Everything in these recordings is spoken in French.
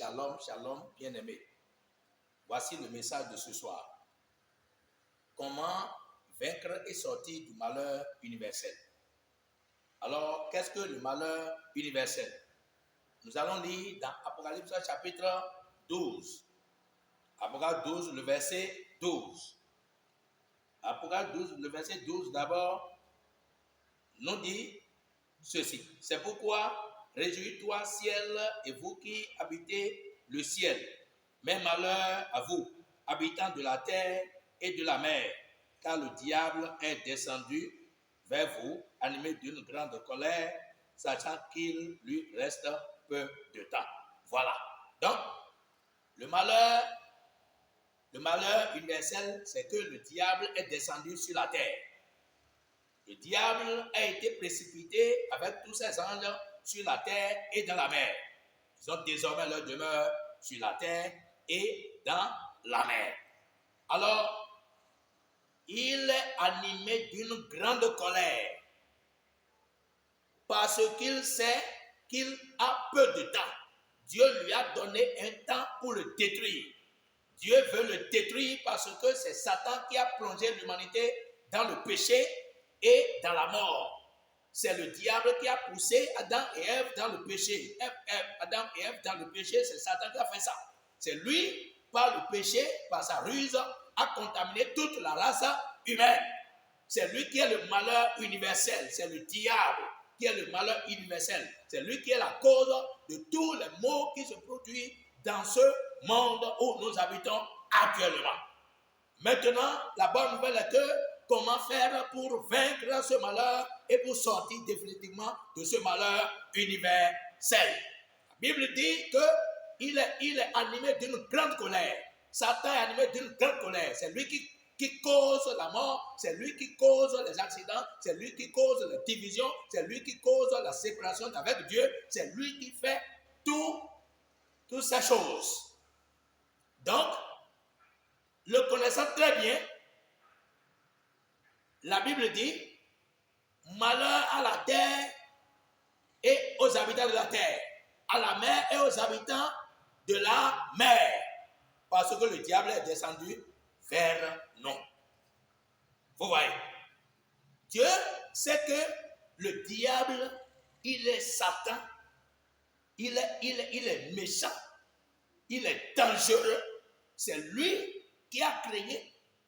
Shalom, shalom, bien-aimés. Voici le message de ce soir. Comment vaincre et sortir du malheur universel. Alors, qu'est-ce que le malheur universel? Nous allons lire dans Apocalypse chapitre 12. Apocalypse 12, le verset 12. Apocalypse 12, le verset 12 d'abord, nous dit ceci. C'est pourquoi, réjouis-toi, ciel, et vous qui habitez le ciel. Mais malheur à vous, habitants de la terre et de la mer, car le diable est descendu vers vous, animé d'une grande colère, sachant qu'il lui reste peu de temps. Voilà. Donc, le malheur universel, c'est que le diable est descendu sur la terre. Le diable a été précipité avec tous ses anges sur la terre et dans la mer. Ils ont désormais leur demeure sur la terre et dans la mer. Alors, il est animé d'une grande colère parce qu'il sait qu'il a peu de temps. Dieu lui a donné un temps pour le détruire. Dieu veut le détruire parce que c'est Satan qui a plongé l'humanité dans le péché et dans la mort. C'est le diable qui a poussé Adam et Ève dans le péché. Adam et Ève dans le péché, c'est Satan qui a fait ça. C'est lui, par le péché, par sa ruse, a contaminé toute la race humaine. C'est lui qui est le malheur universel. C'est le diable qui est le malheur universel. C'est lui qui est la cause de tous les maux qui se produisent dans ce monde où nous habitons actuellement. Maintenant, la bonne nouvelle est que comment faire pour vaincre ce malheur et pour sortir définitivement de ce malheur universel. La Bible dit qu'il est animé d'une grande colère. Satan est animé d'une grande colère. C'est lui qui cause la mort, c'est lui qui cause les accidents, c'est lui qui cause les divisions, c'est lui qui cause la séparation avec Dieu, c'est lui qui fait toutes ces choses. Donc, le connaissant très bien, la Bible dit, malheur à la terre et aux habitants de la terre, à la mer et aux habitants de la mer, parce que le diable est descendu vers nous. Vous voyez, Dieu sait que le diable, il est Satan, il est méchant, il est dangereux. C'est lui qui a créé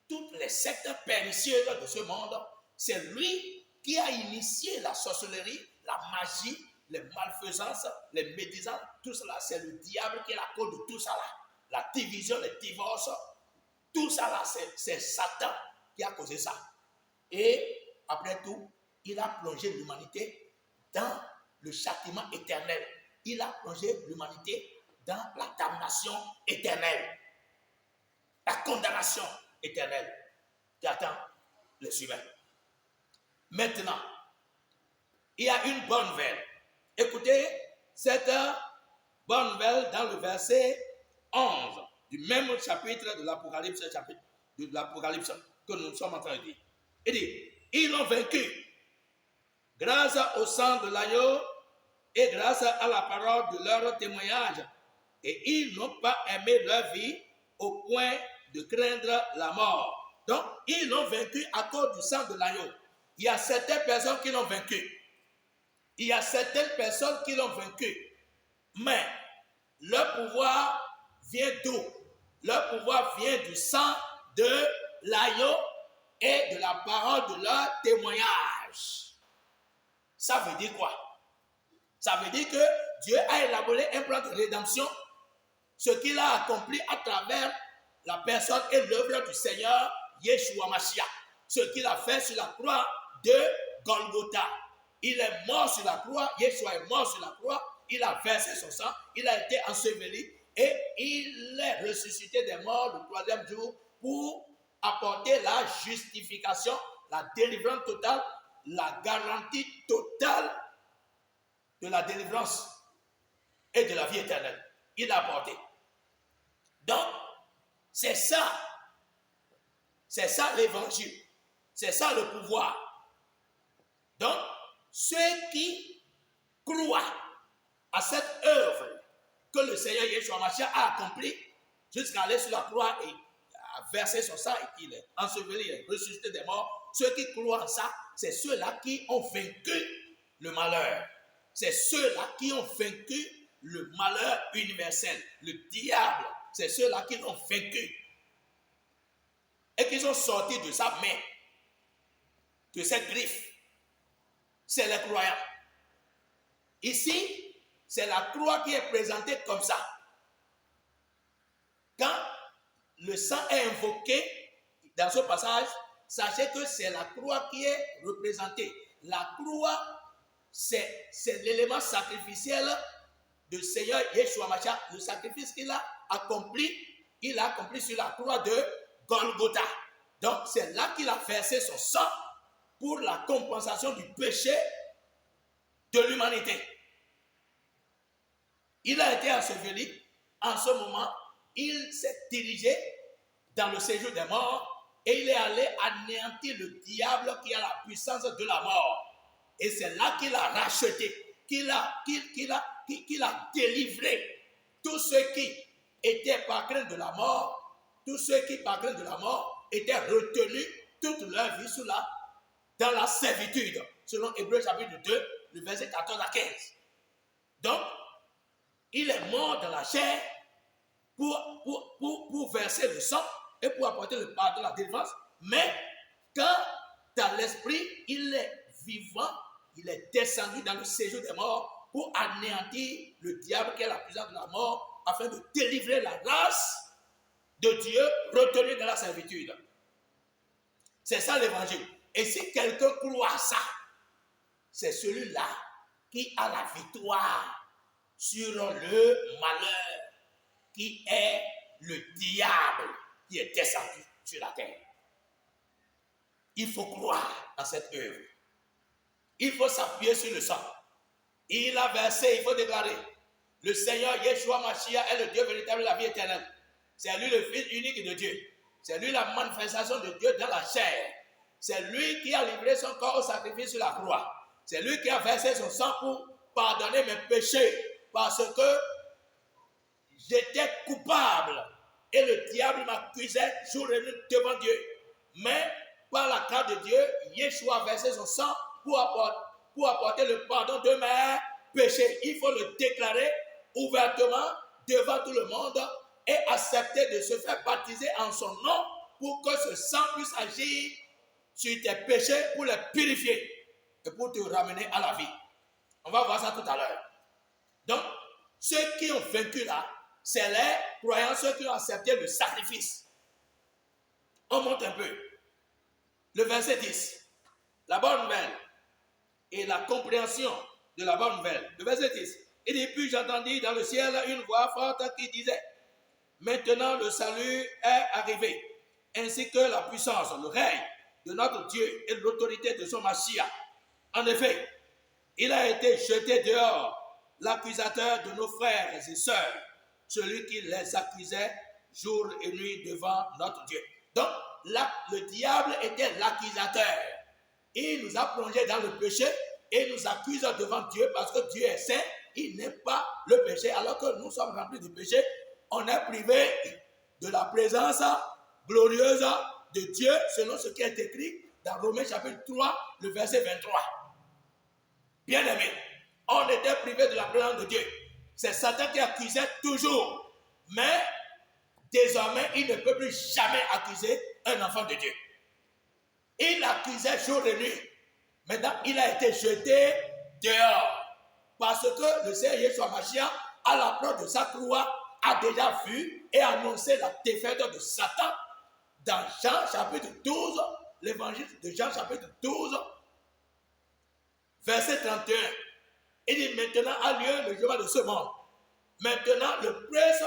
toutes les sectes pernicieuses de ce monde. C'est lui qui a initié la sorcellerie, la magie, les malfaisances, les médisances, tout cela. C'est le diable qui est la cause de tout ça là. La division, les divorces, tout ça là, c'est Satan qui a causé ça. Et après tout, il a plongé l'humanité dans le châtiment éternel. Il a plongé l'humanité dans la damnation éternelle, la condamnation éternelle qui attend les humains. Maintenant, il y a une bonne nouvelle. Écoutez cette bonne nouvelle dans le verset 11 du même chapitre de l'Apocalypse, que nous sommes en train de dire. Il dit, ils l'ont vaincu grâce au sang de l'agneau et grâce à la parole de leur témoignage. Et ils n'ont pas aimé leur vie au point de craindre la mort. Donc, ils l'ont vaincu à cause du sang de l'agneau. Il y a certaines personnes qui l'ont vaincu. Il y a certaines personnes qui l'ont vaincu. Mais leur pouvoir vient d'où? Leur pouvoir vient du sang de l'agneau et de la parole de leur témoignage. Ça veut dire quoi? Ça veut dire que Dieu a élaboré un plan de rédemption, ce qu'il a accompli à travers la personne et l'œuvre du Seigneur Yeshua Mashiach. Ce qu'il a fait sur la croix de Golgotha. Il est mort sur la croix, Yeshua est mort sur la croix, il a versé son sang, il a été enseveli et il est ressuscité des morts le troisième jour pour apporter la justification, la délivrance totale, la garantie totale de la délivrance et de la vie éternelle. Il a apporté. Donc, c'est ça l'évangile, c'est ça le pouvoir. Donc, ceux qui croient à cette œuvre que le Seigneur Yeshua Mashiach a accompli jusqu'à aller sur la croix et a versé son sang et qu'il est enseveli et ressuscité des morts. Ceux qui croient en ça, c'est ceux-là qui ont vaincu le malheur. C'est ceux-là qui ont vaincu le malheur universel, le diable. C'est ceux-là qui l'ont vaincu et qui sont sortis de sa main, de cette griffe. C'est les croyants. Ici, c'est la croix qui est présentée comme ça. Quand le sang est invoqué dans ce passage, sachez que c'est la croix qui est représentée. La croix, c'est l'élément sacrificiel du Seigneur Yeshua Mashiach, le sacrifice qu'il a accompli sur la croix de Golgotha. Donc, c'est là qu'il a versé son sang pour la compensation du péché de l'humanité. Il a été enseveli. En ce moment, il s'est dirigé dans le séjour des morts et il est allé anéantir le diable qui a la puissance de la mort. Et c'est là qu'il a racheté, qu'il a délivré tous ceux qui étaient par crainte de la mort, tous ceux qui par crainte de la mort étaient retenus toute leur vie dans la servitude, selon Hébreux chapitre 2, le verset 14 à 15. Donc, il est mort dans la chair pour verser le sang et pour apporter le pardon, la délivrance. Mais quand dans l'esprit, il est vivant, il est descendu dans le séjour des morts pour anéantir le diable qui est la puissance de la mort afin de délivrer la race de Dieu retenue dans la servitude. C'est ça l'évangile. Et si quelqu'un croit à ça, c'est celui-là qui a la victoire sur le malheur, qui est le diable qui est descendu sur la terre. Il faut croire à cette œuvre. Il faut s'appuyer sur le sang. Il a versé, il faut déclarer, le Seigneur Yeshua Mashiach est le Dieu véritable de la vie éternelle. C'est lui le Fils unique de Dieu. C'est lui la manifestation de Dieu dans la chair. C'est lui qui a livré son corps au sacrifice sur la croix. C'est lui qui a versé son sang pour pardonner mes péchés. Parce que j'étais coupable. Et le diable m'accusait jour et nuit devant Dieu. Mais par la grâce de Dieu, Yeshua a versé son sang pour apporter le pardon de mes péchés. Il faut le déclarer ouvertement devant tout le monde et accepter de se faire baptiser en son nom pour que ce sang puisse agir sur tes péchés pour les purifier et pour te ramener à la vie. On va voir ça tout à l'heure. Donc, ceux qui ont vaincu là, c'est les croyants, ceux qui ont accepté le sacrifice. On monte un peu. Le verset 10. La bonne nouvelle et la compréhension de la bonne nouvelle. Le verset 10. Il dit, puis j'entendis dans le ciel une voix forte qui disait, maintenant le salut est arrivé, ainsi que la puissance, le règne de notre Dieu et l'autorité de son Mashiach. En effet, il a été jeté dehors, l'accusateur de nos frères et sœurs, celui qui les accusait jour et nuit devant notre Dieu. Donc, là, le diable était l'accusateur. Il nous a plongés dans le péché et nous accuse devant Dieu parce que Dieu est saint, il n'aime pas le péché, alors que nous sommes remplis de péché. On est privé de la présence glorieuse de Dieu, selon ce qui est écrit dans Romains chapitre 3, le verset 23. Bien aimé, on était privé de la présence de Dieu. C'est Satan qui accusait toujours. Mais désormais, il ne peut plus jamais accuser un enfant de Dieu. Il accusait jour et nuit. Maintenant, il a été jeté dehors. Parce que le Seigneur Yeshua Mashiach, à l'approche de sa croix, a déjà vu et annoncé la défaite de Satan dans Jean chapitre 12, l'évangile de Jean chapitre 12, verset 31. Il dit, maintenant a lieu le jugement de ce monde. Maintenant, le prince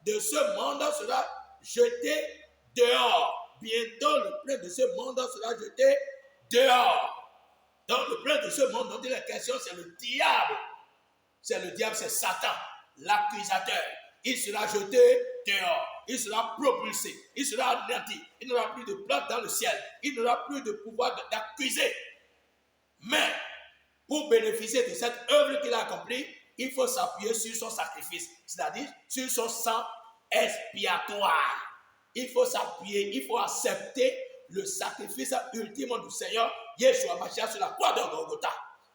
de ce monde sera jeté dehors. Bientôt, le prince de ce monde sera jeté dehors. Donc, le prince de ce monde dont il est question, c'est le diable. C'est le diable, c'est Satan, l'accusateur. Il sera jeté dehors. Il sera propulsé. Il sera anéanti. Il n'aura plus de place dans le ciel. Il n'aura plus de pouvoir d'accuser. Mais, pour bénéficier de cette œuvre qu'il a accomplie, il faut s'appuyer sur son sacrifice, c'est-à-dire sur son sang expiatoire. Il faut s'appuyer, il faut accepter le sacrifice ultime du Seigneur Yeshua Mashiach sur la croix de Golgotha.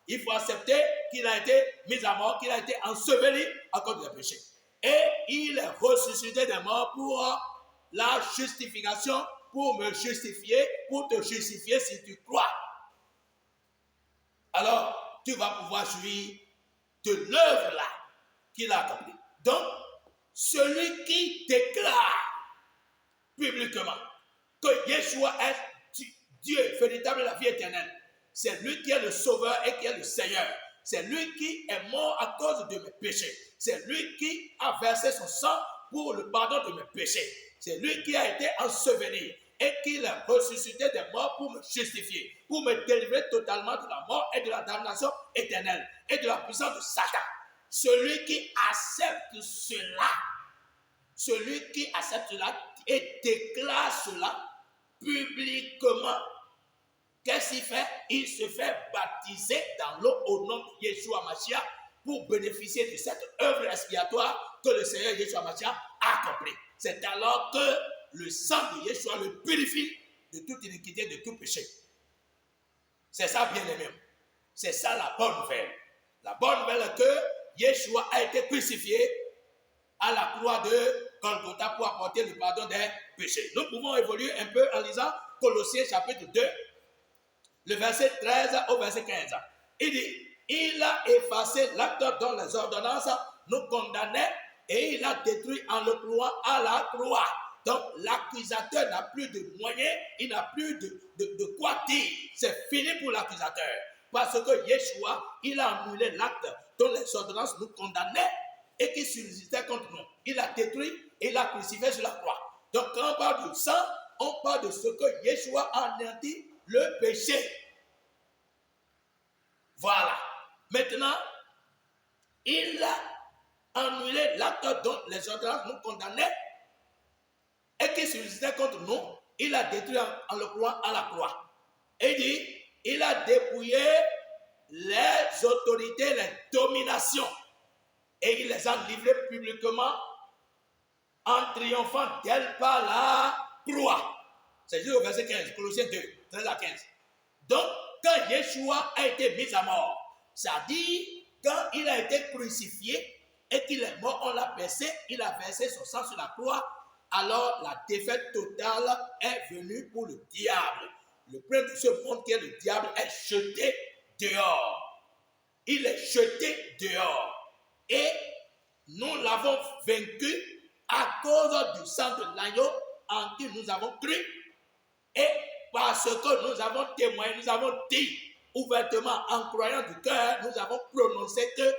Il faut accepter qu'il a été mis à mort, qu'il a été enseveli à cause des péchés. Et il est ressuscité des morts pour la justification, pour me justifier, pour te justifier si tu crois. Alors, tu vas pouvoir jouir de l'œuvre-là qu'il a accomplie. Donc, celui qui déclare publiquement que Yeshua est Dieu, véritable la vie éternelle, c'est lui qui est le sauveur et qui est le Seigneur. C'est lui qui est mort à cause de mes péchés. C'est lui qui a versé son sang pour le pardon de mes péchés. C'est lui qui a été enseveli et qui est ressuscité des morts pour me justifier, pour me délivrer totalement de la mort et de la damnation éternelle et de la puissance de Satan. Celui qui accepte cela et déclare cela publiquement, qu'est-ce qu'il fait? Il se fait baptiser dans l'eau au nom de Yeshua Mashiach pour bénéficier de cette œuvre expiatoire que le Seigneur Yeshua Mashiach a accomplie. C'est alors que le sang de Yeshua le purifie de toute iniquité, de tout péché. C'est ça, bien aimé. C'est ça la bonne nouvelle. La bonne nouvelle est que Yeshua a été crucifié à la croix de Golgotha pour apporter le pardon des péchés. Nous pouvons évoluer un peu en lisant Colossiens chapitre 2, le verset 13 au verset 15. Il dit, il a effacé l'acte dont les ordonnances nous condamnaient et il a détruit en le clouant à la croix. Donc l'accusateur n'a plus de moyens, il n'a plus de quoi dire. C'est fini pour l'accusateur. Parce que Yeshua, il a annulé l'acte dont les ordonnances nous condamnaient et qui subsistait contre nous. Il a détruit et il a crucifié sur la croix. Donc quand on parle de sang, on parle de ce que Yeshua a anéanti le péché. Voilà. Maintenant, il a annulé l'acte dont les ordonnances nous condamnaient et qui subsistait contre nous. Il a détruit en le clouant à la croix. Et il dit, il a dépouillé les autorités, les dominations. Et il les a livrées publiquement en triomphant d'elles par la croix. C'est juste au verset 15, Colossiens 2, 13 à 15. Donc, quand Yeshua a été mis à mort, ça dit, quand il a été crucifié et qu'il est mort, on l'a percé, il a versé son sang sur la croix, alors la défaite totale est venue pour le diable. Le prince de ce monde qui est le diable est jeté dehors. Il est jeté dehors. Et nous l'avons vaincu à cause du sang de l'agneau en qui nous avons cru. Et parce que nous avons témoigné, nous avons dit ouvertement, en croyant du cœur, nous avons prononcé que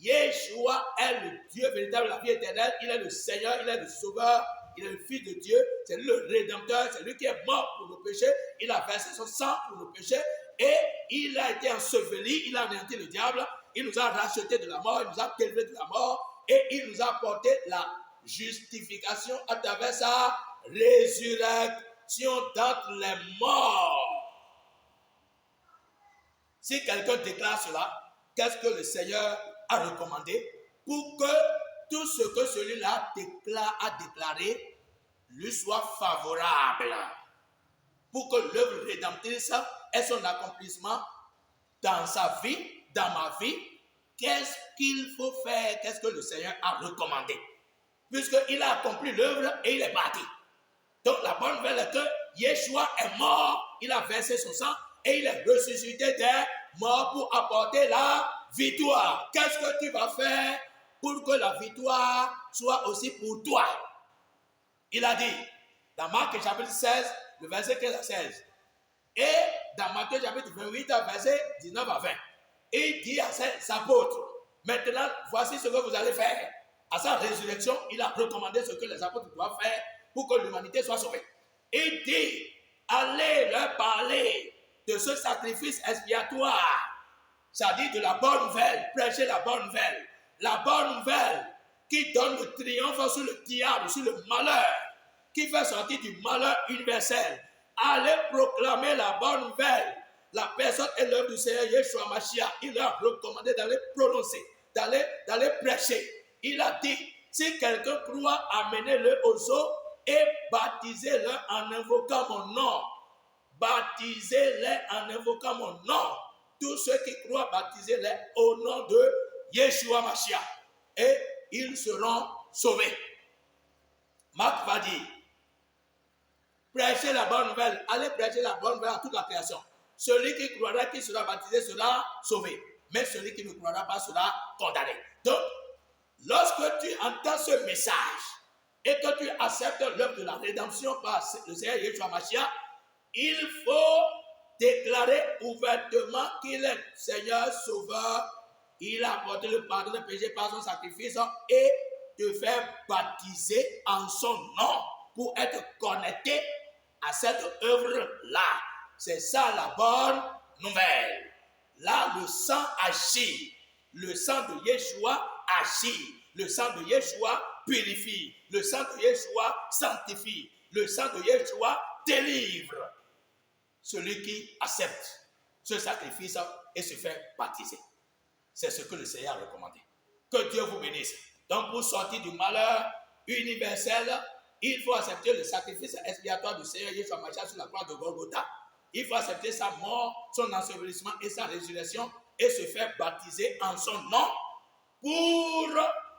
Yeshua est le Dieu véritable, la vie éternelle. Il est le Seigneur, il est le Sauveur, il est le Fils de Dieu, c'est lui le Rédempteur, c'est lui qui est mort pour nos péchés. Il a versé son sang pour nos péchés et il a été enseveli, il a anéanti le diable, il nous a racheté de la mort, il nous a délivré de la mort et il nous a apporté la justification à travers sa résurrection d'entre les morts. Si quelqu'un déclare cela, qu'est-ce que le Seigneur a recommandé pour que tout ce que celui-là a déclaré lui soit favorable, pour que l'œuvre rédemptrice ait son accomplissement dans sa vie, dans ma vie. Qu'est-ce qu'il faut faire? Qu'est-ce que le Seigneur a recommandé? Puisqu'il a accompli l'œuvre et il est parti. Donc la bonne nouvelle est que Yeshua est mort, il a versé son sang et il est ressuscité des morts pour apporter la victoire. Qu'est-ce que tu vas faire pour que la victoire soit aussi pour toi? Il a dit, dans Marc chapitre 16, le verset 15 à 16, et dans Matthieu chapitre 28, verset 19 à 20, il dit à ses apôtres, maintenant, voici ce que vous allez faire. À sa résurrection, il a recommandé ce que les apôtres doivent faire pour que l'humanité soit sauvée. Il dit, allez leur parler de ce sacrifice expiatoire. Ça dit de la bonne nouvelle, prêcher la bonne nouvelle. La bonne nouvelle qui donne le triomphe sur le diable, sur le malheur, qui fait sortir du malheur universel. Allez proclamer la bonne nouvelle. La personne et l'œuvre du Seigneur Yeshua Mashiach, il leur a recommandé d'aller prononcer, d'aller prêcher. Il a dit, si quelqu'un croit, amenez-le aux eaux et baptisez-le en invoquant mon nom. Baptisez-les en invoquant mon nom. Tous ceux qui croient, baptisez-les au nom de Yeshua Mashiach. Et ils seront sauvés. Marc va dire, prêchez la bonne nouvelle. Allez prêcher la bonne nouvelle à toute la création. Celui qui croira, qui sera baptisé, sera sauvé. Mais celui qui ne croira pas sera condamné. Donc, lorsque tu entends ce message et que tu acceptes l'œuvre de la rédemption par le Seigneur Yeshua Mashiach, il faut déclarer ouvertement qu'il est Seigneur Sauveur. Il a apporté le pardon des péchés par son sacrifice et te faire baptiser en son nom pour être connecté à cette œuvre-là. C'est ça la bonne nouvelle. Là, le sang agit. Le sang de Yeshua agit. Le sang de Yeshua purifie. Le sang de Yeshua sanctifie. Le sang de Yeshua délivre. Celui qui accepte ce sacrifice et se fait baptiser. C'est ce que le Seigneur a recommandé. Que Dieu vous bénisse. Donc, pour sortir du malheur universel, il faut accepter le sacrifice expiatoire du Seigneur Yeshua Mashiach sur la croix de Golgotha. Il faut accepter sa mort, son ensevelissement et sa résurrection et se faire baptiser en son nom pour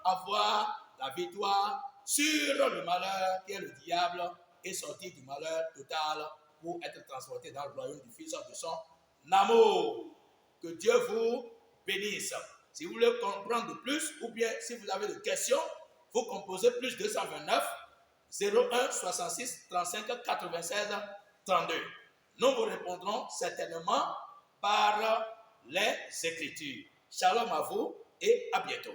avoir la victoire sur le malheur qui est le diable et sortir du malheur total pour être transporté dans le royaume du Fils de son amour. Que Dieu vous bénisse. Si vous voulez comprendre de plus ou bien si vous avez des questions, vous composez plus 229 01 66 35 96 32. Nous vous répondrons certainement par les Écritures. Shalom à vous et à bientôt.